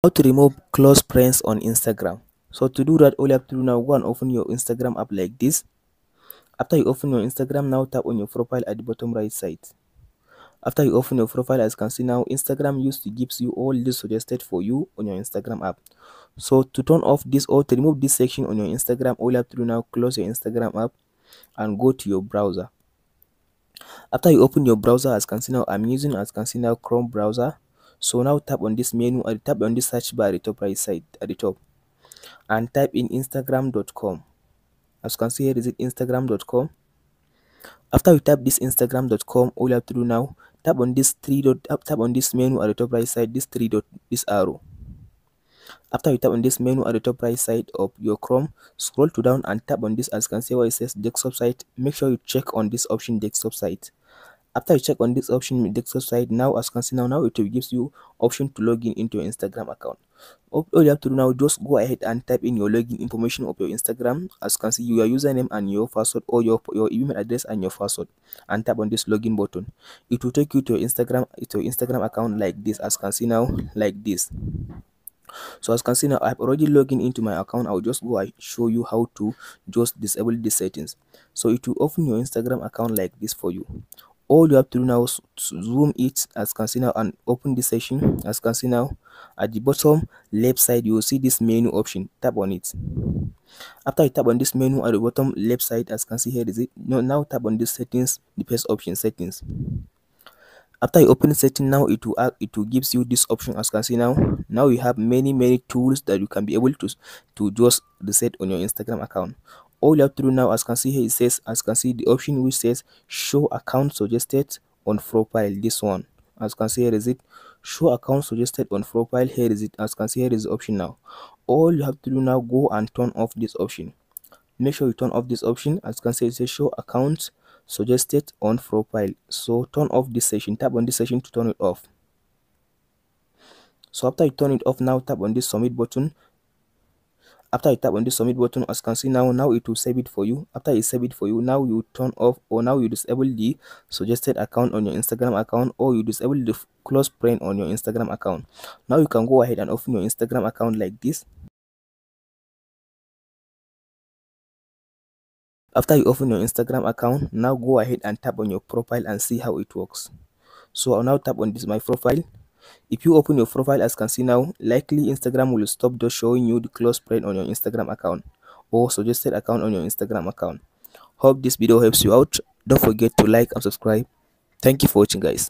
How to remove close friends on Instagram. So to do that, all you have to do now, go and open your Instagram app like this. After you open your Instagram, now tap on your profile at the bottom right side. After you open your profile, as you can see now, Instagram used to gives you all this suggested for you on your Instagram app. So to turn off this or to remove this section on your Instagram, all you have to do now, close your Instagram app and go to your browser. After you open your browser, as you can see now, I'm using, as you can see now, Chrome browser. So now tap on this menu, or tap on this search bar at the top right side at the top, and type in instagram.com. As you can see here, is it instagram.com. After you type this instagram.com, all you have to do now, tap on this three dot, tap on this menu at the top right side, this three dot, this arrow. After you tap on this menu at the top right side of your Chrome, scroll to down and tap on this, as you can see where it says desktop site. Make sure you check on this option, desktop site. After you check on this option, desktop site, now as you can see now it will gives you option to log in into your Instagram account. All you have to do now, just go ahead and type in your login information of your Instagram. As you can see, your username and your password, or your email address and your password, and tap on this login button. It will take you to your Instagram account like this, as you can see now, like this. So as you can see now, I've already logged in into my account. I'll just go and show you how to just disable these settings. So it will open your Instagram account like this for you. All you have to do now is zoom it, as you can see now, and open this section. As you can see now, at the bottom left side, you will see this menu option. Tap on it. After you tap on this menu at the bottom left side, as you can see here, is it now tap on this settings, the first option, settings. After you open setting, now it will gives you this option. As you can see now you have many tools that you can be able to just reset on your Instagram account. All you have to do now, as you can see here, it says, as you can see, the option which says show account suggested on profile, this one. As you can see here, is it show account suggested on profile. Here is it. As you can see here is the option. Now all you have to do now, go and turn off this option. Make sure you turn off this option. As you can see, it says show account suggested on profile. So turn off this section. Tap on this section to turn it off. So after you turn it off, now tap on this submit button. After you tap on this submit button, as you can see now it will save it for you. After it save it for you, now you turn off, or now you disable the suggested account on your Instagram account, or you disable the close friend on your Instagram account. Now you can go ahead and open your Instagram account like this. After you open your Instagram account, now go ahead and tap on your profile and see how it works. So I'll now tap on this my profile. If you open your profile, as you can see now, likely Instagram will stop just showing you the close friend on your Instagram account or suggested account on your Instagram account. Hope this video helps you out. Don't forget to like and subscribe. Thank you for watching, guys.